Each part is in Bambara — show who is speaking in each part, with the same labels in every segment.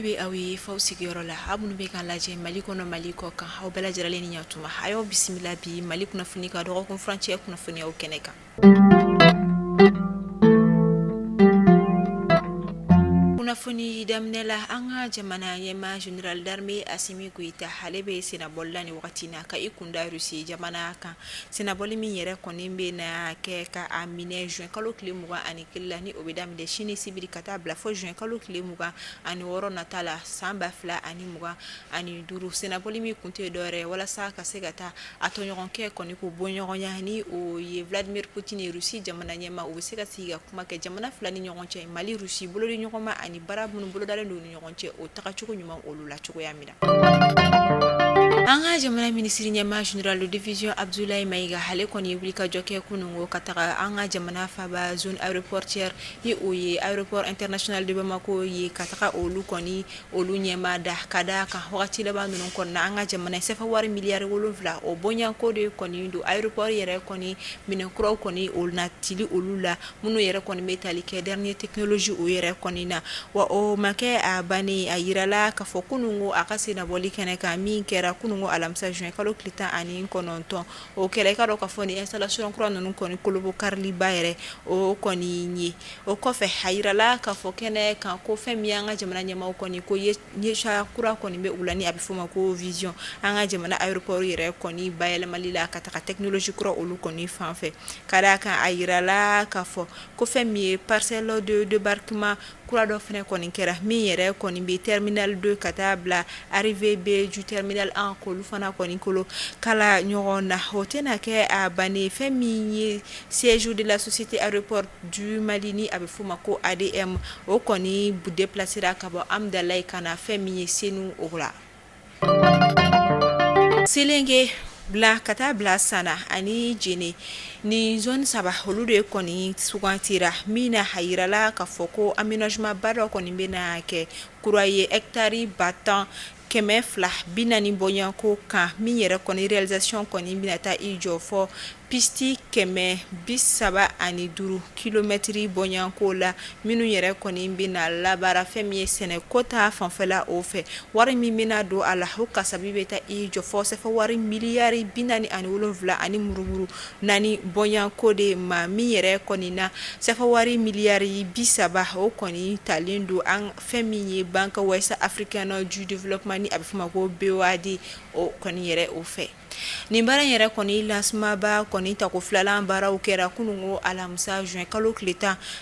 Speaker 1: be awi faw sigiyɔrɔ la aw minnu bɛ k'an lajɛ mali kɔnɔ mali kɔ kan aw bɛɛ lajɛlen ni ɲatuma a y'aw bisimila bi mali kunnafoni ka dɔgɔkun furancɛ kunnafoniyaw kɛnɛ kan. Kunnafoni daminɛ la an ka jamana ɲɛmaa General d'armée Asimi Goïta ale bɛ senabɔli la ni wagati na ka i kunda Rusi jamana kan senabɔli min yɛrɛ kɔni bɛ na kɛ ka a minɛ juin kalo tile 21 la ni o bɛ daminɛ sini sibiri ka taa bila fo juin kalo tile 26 nata la san 2025 senabɔli min kun tɛ dɔwɛrɛ walasa ka se ka taa a tɔɲɔgɔnkɛ kɔni ko bɔ ɲɔgɔnya ni o ye Vladimir Poutine ye Rusi jamana ɲɛmaa o bɛ se ka sigi ka kuma kɛ jamana fila ni ɲɔgɔn cɛ Mali Rusi bolo ni ɲɔgɔn ma ani bara minnu bolodalen don ni ɲɔgɔn cɛ o tagacogo ɲuman olu la cogoya min na. An ka jamana minisiri ɲɛmaa General de division Abdoulaye Maïga ale kɔni ye wuli ka jɔ kɛ kunungo ka taga an ka jamana faba zone aéroportière ni o ye aéroport international de Bamako ye ka taga olu ɲɛmaa da ka da kan wagati laban ninnu kɔnɔna an ka jamana sefa wari miliyari 7 o bonyanko de kɔni don aéroport yɛrɛ kɔni minɛnkuraw kɔni o natili olu la minnu yɛrɛ kɔni bɛ tali kɛ dernier technologie o yɛrɛ kɔni na wa o makɛ a bannen a yirala ka fɔ kunungo a ka senabɔli kɛnɛ kan min kɛra kunungo alamisa juin kalo tile 19 o kɛra i ka dɔn ka fɔ ni installation kura ninnu kɔni kolobo kariliba yɛrɛ o kɔni ye o kɔfɛ a yirala ka fɔ kɛnɛ kan ko fɛn min an ka jamana ɲɛmaaw kɔni ko ɲɛsiya kura kɔni bɛ u la ni a bɛ fɔ ma ko vision an ka jamana aéroport yɛrɛ kɔni bayɛlɛmali la ka taga technologie kura olu kɔni fan fɛ ka d'a kan a yirala ka fɔ ko fɛn min ye parcelle de débarquement kura dɔ fɛnɛ kɔni kɛra min yɛrɛ kɔni bɛ terminal 2 ka taa bila arrivée B du terminal 1 k'olu fana kɔni kolo kala ɲɔgɔn na o tɛna kɛ a bannen fɛn min ye siège de la société aéroport du Mali ni a bɛ fɔ ma ko ADM o kɔni déplacera ka bɔ Amdalaye ka na fɛn min ye Senu o la. Selenge bila ka taa bila Sana ani Jene ni zone saba olu de kɔni sugantira min na a yirala ka fɔ ko aménagement ba dɔ kɔni bɛ na kɛ kura ye hectare 240 bonyanko kan min yɛrɛ kɔni réalisation kɔni bɛna taa i jɔ fɔ pisti 135 kilomètres bonyanko la minnu yɛrɛ kɔni bɛna labara fɛn min ye sɛnɛko ta fanfɛla o fɛ wari min bɛna don a la o kasabi bɛ taa i jɔ fɔ sɛfɛ wari miliyari 47 ani murumuru naani bonyanko de ma min yɛrɛ kɔni na sɛfɛ wari miliyari 30 o kɔni talen don an fɛn min ye Banque Ouest Africaine du Développement ni a bɛ fɔ ma ko BOAD o kɔni yɛrɛ o fɛ. Nin baara yɛrɛ kɔni lancement ba kɔni tako filanan baaraw kɛra kunungo alamisa juin kalo tile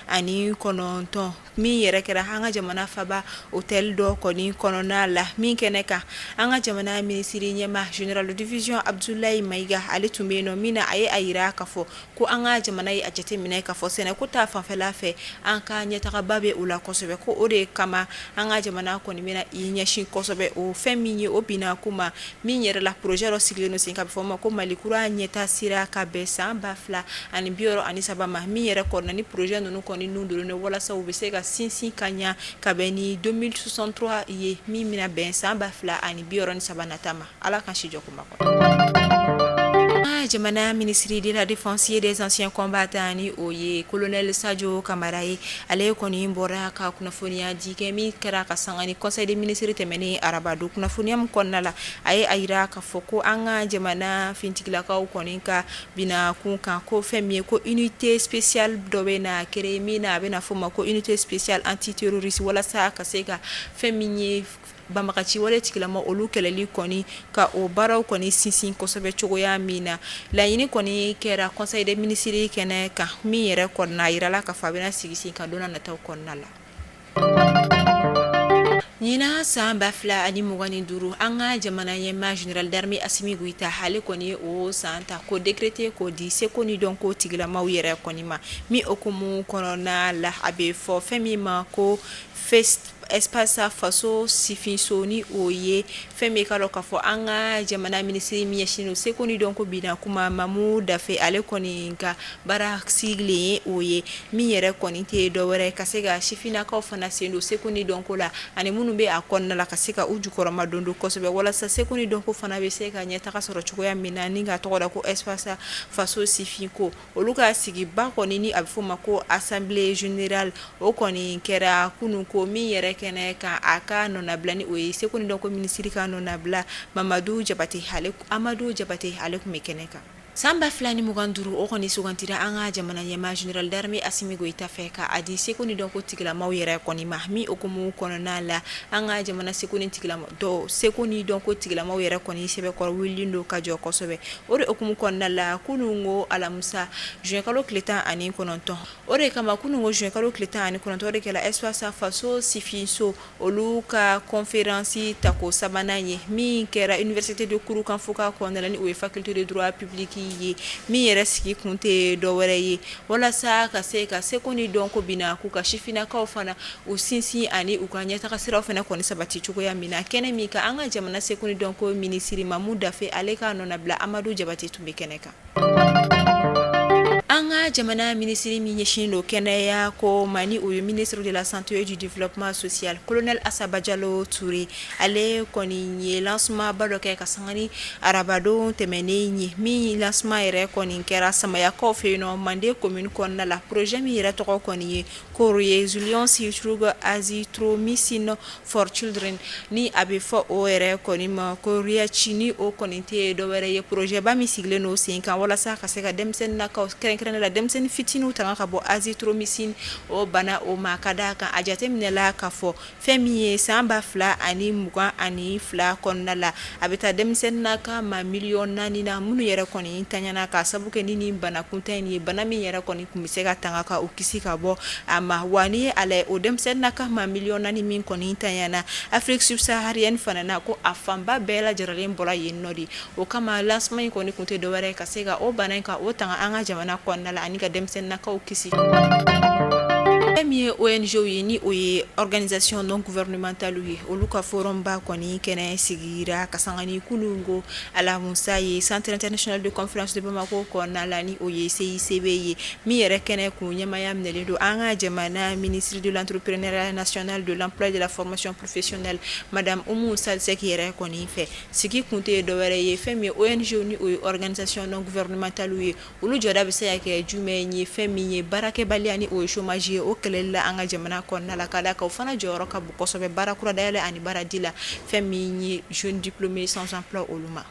Speaker 1: 19 min yɛrɛ kɛra an ka jamana faba hôtel dɔ kɔni kɔnɔna la min kɛnɛ kan an ka jamana minisiri ɲɛmaa General de division Abdoulaye Maïga ale tun bɛ yen nɔ min na a ye a yira ka fɔ ko an ka jamana ye a jateminɛ ka fɔ sɛnɛko ta fanfɛla fɛ an ka ɲɛtagaba bɛ o la kosɛbɛ ko o de kama an ka jamana kɔni bɛna i ɲɛsin kosɛbɛ o fɛn min ye o bina kuma min yɛrɛ la projet dɔ sigilen sen ka bɛ fɔ ma ko Mali kura ɲɛta sira ka bɛn san 2063 ma min yɛrɛ kɔnɔna ni projet ninnu kɔni nun donnen walasa u bɛ se ka sinsin ka ɲa ka bɛn ni 2063 ye min bɛna bɛn san 2063 nata ma ala kan si jɔ kuma kɔnɔ. Jamana ministre de la défense et des anciens combattants ni o ye colonel Sadio Kamara ye ale kɔni bɔra ka kunnafoniya di kɛ min kɛra ka sanga ni conseil des ministres tɛmɛnen arabado kunnafoniya min kɔnɔna la a ye a yira ka fɔ ko an ka jamana fintigilakaw kɔni ka bina kun kan ko fɛn min ye ko unité spéciale dɔ bɛ na créer min na a bɛna fɔ ma ko unité spéciale antiterroriste walasa ka se ka fɛn min ye banbagaci wale tigilama olu kɛlɛli kɔni ka o baaraw kɔni sinsin kosɛbɛ cogoya min na laɲini kɔni kɛra conseil des ministres kɛnɛ kan min yɛrɛ kɔnɔna yirala ka fɔ a bɛna sigi sen ka donna nataw kɔnɔna la. Ɲina san 2025 an ka jamana ɲɛmaa General d'armée Asimi Goïta ale kɔni ye o san ta ko décréter ko di seko ni dɔn ko tigilamaw yɛrɛ kɔni ma min okumu kɔnɔna la a bɛ fɔ fɛn min ma ko espace faso sifinso ni o ye fɛn min ka dɔn ka fɔ an ka jamana minisiri min ɲɛsinnen seko ni dɔn ko bina kuma Mamu Dafe ale kɔni ka baara sigilen ye o ye min yɛrɛ kɔni tɛ dɔwɛrɛ ka se ka sifinnakaw fana sen don seko ni dɔn ko la ani minnu bɛ a kɔnɔna la ka se ka u jukɔrɔma don kosɛbɛ walasa seko ni dɔn ko fana bɛ se ka ɲɛtaga sɔrɔ cogoya min na ni ka tɔgɔ da ko espace faso sifinko olu ka sigiba kɔni ni a bɛ fɔ ma ko assemblée générale o kɔni kɛra kunun ko min yɛrɛ kɛnɛ kan a ka nɔnabila ni o ye Seko ni dɔnko minisiri ka nɔnabila Amadou Jabate ale kun bɛ kɛnɛ kan. San 2025 o kɔni sugantira an ka jamana ɲɛmaa Général d'Armée Assimi Goïta fɛ ka a di Seko ni dɔnko tigilamaw yɛrɛ kɔni ma min okumu kɔnɔna la an ka jamana Seko ni dɔnko tigilamaw yɛrɛ kɔni sɛbɛkɔrɔ wililen do ka jɔ kosɛbɛ. O de okumu kɔnɔna la kunungo alamusa juin kalo tile 19 o de kama kunungo juin kalo tile 19 o de kɛla Espace Faso Sifinso olu ka conférence tako sabanan ye min kɛra Université de Kurukan Fuka kɔnɔna la ni o ye faculté de droit public ye min yɛrɛ sigi kun tɛ dɔwɛrɛ ye walasa ka se ka Seko ni dɔnko bina k'u ka sifinnakaw fana u sinsin ani u ka ɲɛtaga siraw fana kɔni sabati cogoya min na kɛnɛ min ka an ka jamana Seko ni dɔnko minisiri Mamu Dafe ale ka nɔnabila Amadou Jabate tun bɛ kɛnɛ kan. An ka jamana minisiri min ɲɛsin do kɛnɛya ko mani o ye ministre de la santé et du développement social colonel Asaba Diallo Touré ale kɔni ye lancement ba dɔ kɛ ka sangani arabadon tɛmɛnen ye min lancement yɛrɛ kɔni kɛra Samayakaw fɛ yen Mande commune kɔnɔna la projet min yɛrɛ tɔgɔ kɔni ye Résilience through azithromycin for children ni a bɛ fɔ o yɛrɛ kɔni ma ko REACH ni o kɔni tɛ dɔwɛrɛ ye projet ba min sigilen no sen kan walasa ka se ka denmisɛnninakaw kɛrɛnkɛrɛnnen la denmisɛnnin fitininw tanga ka bɔ azithromycin o bana o ma ka d'a kan a jateminɛla ka fɔ fɛn min ye san 2022 kɔnɔna la a bɛ taa denmisɛnninnaka ma miliyɔn 4 na minnu yɛrɛ kɔni tanyana ka sabu kɛ ni bana kuntan in ye bana min yɛrɛ kɔni kun bɛ se ka tanga ka o kisi ka bɔ a ma wa ni ala o denmisɛnninnaka ma miliyɔn 4 min kɔni tanyana Afrique subsaharienne fana na ko a fanba bɛɛ lajɛlen bɔra yen nɔ de o kama lancement in kɔni kun tɛ dɔwɛrɛ ka se ka o bana in ka o tanga an ka jamana kɔnɔna la ani ka denmisɛnninnakaw kisi. Fɛn min ye ONG ye ni o ye organisation non gouvernementale ye olu ka forum ba kɔni kɛnɛ sigira ka sangani kunungo alamusa ye Centre international de conférence de Bamako kɔnɔna la ni o ye CICB ye min yɛrɛ kɛnɛ kun ɲɛmaya minɛlen do an ka jamana ministre de l'entrepreneuriat national de l'emploi et de la formation professionnelle madame Oumou Salsek yɛrɛ kɔni fɛ sigi kun tɛ dɔwɛrɛ ye fɛn min ye ONG ni o ye organisation non gouvernementale ye olu jɔda bɛ se ka kɛ jumɛn ye fɛn min ye baarakɛbaliya ni o ye chômage ye o kɛlɛli la an ka jamana kɔnɔna la ka da ka o fana jɔyɔrɔ ka bon kosɛbɛ baara kura dayɛlɛ ani baara di la fɛn min ye jeune diplômé sans emploi olu ma.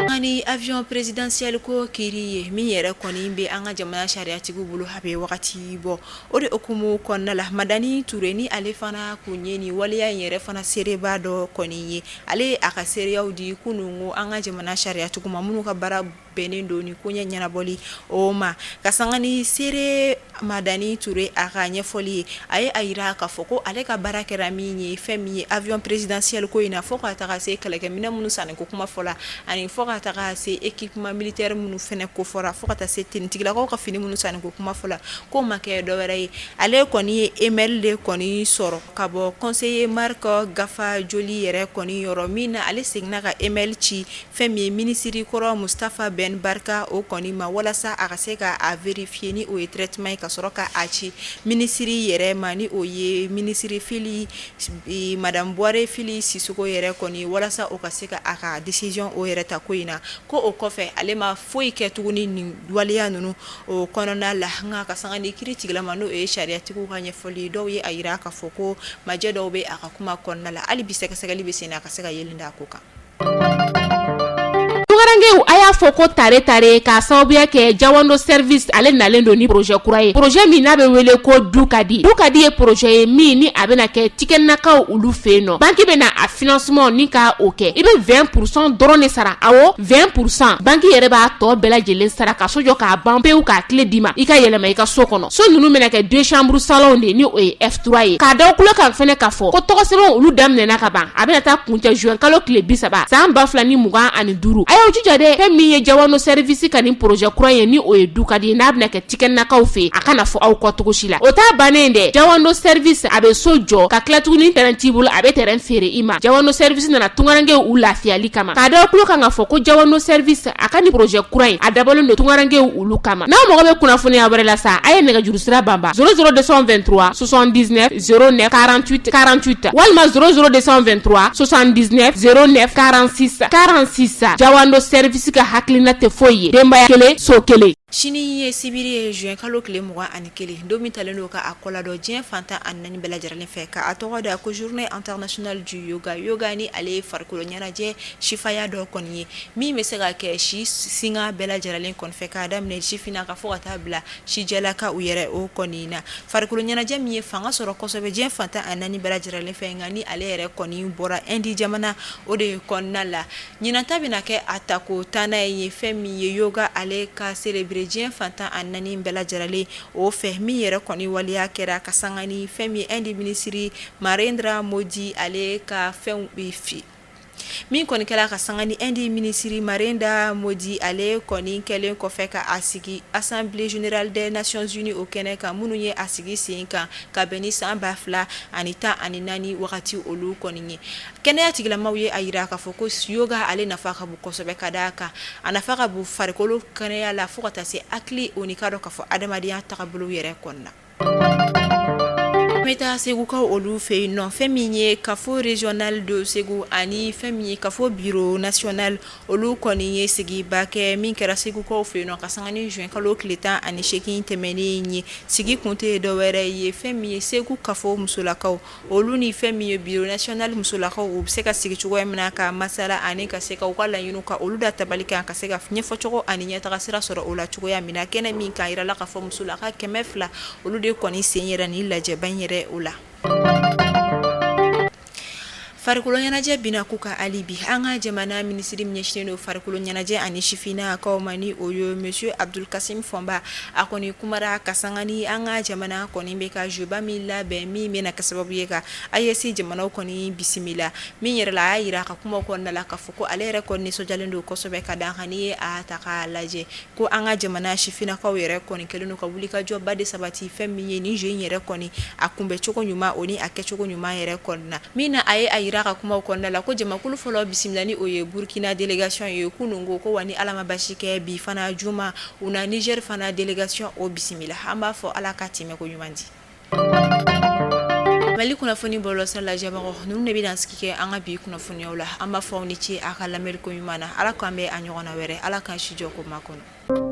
Speaker 1: Ani avion présidentiel ko kiri ye min yɛrɛ kɔni bɛ an ka jamana sariyatigiw bolo a bɛ wagati bɔ o de okumu kɔnɔna la Madani Touré ni ale fana kun ye ni waleya in yɛrɛ fana seereba dɔ kɔni ye ale a ka seereyaw di kunungo an ka jamana sariyatigiw ma minnu ka baara bɛnnen do ni ko ɲɛ ɲɛnabɔli o ma ka sanga ni seere Madani Touré a ka ɲɛfɔli ye a ye a yira k'a fɔ ko ale ka baara kɛra min ye fɛn min ye avion présidentiel ko in na fo ka taga se kɛlɛkɛminɛ minnu sanni ko kuma fɔla ani fo ka taga se équipement militaire minnu fɛnɛ ko fɔra fo ka taa se tenitigilakaw ka fini minnu sanni ko kuma fɔla ko ma kɛ dɔwɛrɛ ye ale kɔni ye email de kɔni sɔrɔ ka bɔ conseiller Marc Gafa Joli yɛrɛ kɔni yɔrɔ min na ale seginna ka email ci fɛn min ye ministre kɔrɔ Mustafa Ben Barka o kɔni ma walasa a ka se ka a vérifier ni o ye traitement ye ka sɔrɔ ka a ci ministre yɛrɛ ma ni o ye ministre Fili madame Boire Fili Sisoko yɛrɛ kɔni walasa o ka se ka a ka décision o yɛrɛ ta ko in na ko o kɔfɛ ale ma foyi kɛ tuguni ni waleya ninnu o kɔnɔna la nka ka sanga ni kiiri tigilama n'o ye sariyatigiw ka ɲɛfɔli dɔw ye a yira k'a fɔ ko majɛ dɔw bɛ a ka kuma kɔnɔna la hali bi sɛgɛsɛgɛli bɛ sen na a ka se ka yelen da ko kan.
Speaker 2: A y'a fɔ ko tare ka sababuya kɛ Jawando service ale nalen do ni projet kura ye projet min n'a bɛ wele ko Dukadi ye projet ye min ni a bɛna kɛ tikɛnakaw olu fɛ yen nɔ banque bɛna a financement ni ka o kɛ i bɛ 20% dɔrɔn de sara awɔ 20% banque yɛrɛ b'a tɔ bɛɛ lajɛlen sara ka so jɔ k'a ban pewu k'a tile d'i ma i ka yɛlɛma i ka so kɔnɔ so ninnu bɛna kɛ 2 chambre salon de ni o ye F3 ye k'a da kulo kan fɛnɛ ka fɔ ko tɔgɔsɛbɛn olu daminɛna ka ban a bɛna taa kuncɛ juin kalo tile 30 san 2025 a y'aw jija dɛ fɛn min ye Jawando service ka ni projet kura ye ni o ye Dukadi n'a bɛna kɛ tikɛnakaw fɛ a kana fɔ aw kɔ cogo si la o t'a bannen dɛ Jawando service a bɛ so jɔ ka tila tuguni terrain t'i bolo a bɛ terrain feere i ma Jawando service nana tungarankew u lafiyali kama k'a da kulo kan ka fɔ ko Jawando service a ka ni projet kura in a dabɔlen do tungarankew olu kama n'aw mɔgɔ bɛ kunnafoniya wɛrɛ la sa a ye nɛgɛjuru sira banba 00223 79 09 48 48 walima 00223 79 09 46 46 Jawando service ka hakilina tɛ foyi ye denbaya kelen so kelen
Speaker 1: Sini ye sibiri ye juin kalo tile 21 don min talen don ka a kɔla dɔ diɲɛ fantan ani naani bɛɛ lajɛlen fɛ ka a tɔgɔ da ko journée internationale du yoga yoga ni ale ye farikolo ɲɛnajɛ sifaya dɔ kɔni ye min bɛ se ka kɛ si singa bɛɛ lajɛlen kɔni fɛ k'a daminɛ sifina ka fɔ ka taa bila sijɛlaka u yɛrɛ o kɔni na farikolo ɲɛnajɛ min ye fanga sɔrɔ kosɛbɛ diɲɛ fantan ani naani bɛɛ lajɛlen fɛ nka ni ale yɛrɛ kɔni bɔra Indi jamana o de ye kɔnɔna la ɲinanta bɛna kɛ a tako tanna ye fɛn min ye yoga ale ka célébrer diɲɛ fantan ani naani bɛɛ lajɛlen o fɛ min yɛrɛ kɔni waliya kɛra ka sanga ni fɛn min Indi minisiri Narendra Modi ale ka fɛnw bɛ fi min kɔni kɛra ka sanga ni Indi minisiri Narendra Modi ale kɔni kɛlen kɔfɛ ka a sigi Assemblée générale des Nations Unies o kɛnɛ kan minnu ye a sigi sen kan ka bɛn ni san 2014 wagati olu kɔni ye kɛnɛya tigilamaw ye a yira k'a fɔ ko yoga ale nafa ka bon kosɛbɛ ka d'a kan a nafa ka bon farikolo kɛnɛya la fo ka taa se hakili o ni ka dɔ k'a fɔ adamadenya tagabolo yɛrɛ kɔnɔna Meta segukaw olu fe yen nɔ fɛn min ye kafo régional de Segu ani fɛn min ye kafo bureau national olu kɔni ye sigiba kɛ min kɛra segukaw fe yen nɔ ka sanga ni juin kalo tile 18 tɛmɛnen ye sigi kun tɛ dɔwɛrɛ ye fɛn min ye Segu kafo musolakaw olu ni fɛn min ye bureau national musolakaw u bɛ se ka sigi cogoya min na ka masala ani ka se ka u ka laɲiniw ka olu da tabali kan ka se ka ɲɛfɔcogo ani ɲɛtaga sira sɔrɔ o la cogoya min na kɛnɛ min kan yirala ka fɔ musolaka 100 olu de kɔni sen yɛrɛ ni lajɛba in yɛrɛ o la farikolo ɲɛnajɛ bina ku ka alibi an ka jamana minisiri ɲɛsinnen don farikolo ɲɛnajɛ ani sifina kaw ma ni o ye monsieur Abdul Kasim Fɔnba a kɔni kumara ka sanga ni an ka jamana kɔni bɛ ka joba min labɛn min bɛna kɛ sababu ye ka AES jamanaw kɔni bisimila min yɛrɛ la a y'a yira ka kuma kɔnɔna la k'a fɔ ko ale yɛrɛ kɔni nisɔndiyalen don kosɛbɛ ka d'a kan n'i ye a ta k'a lajɛ ko an ka jamana sifinakaw yɛrɛ kɔni kɛlen don ka wulikajɔba de sabati fɛn min ye ni jeu in yɛrɛ kɔni a kunbɛcogo ɲuman o ni a kɛcogo ɲuman yɛrɛ kɔnɔna na min na a ye a yira ka kuma kɔnɔna la ko jamakulu fɔlɔ bisimila ni o ye Burkina délégation ye kunun ko wa ni Ala ma basi kɛ bi fana juma u na Niger fana délégation o bisimila an b'a fɔ Ala ka tɛmɛ ko ɲuman di Mali kunnafoni bɔlɔsira lajɛbagaw ninnu de bɛ dan sigi kɛ an ka bi kunnafoniyaw la an b'a fɔ aw ni ce a ka lamɛnni ko ɲuman na Ala k'an bɛ a ɲɔgɔnna wɛrɛ Ala k'an si jɔ ko ma kɔnɔ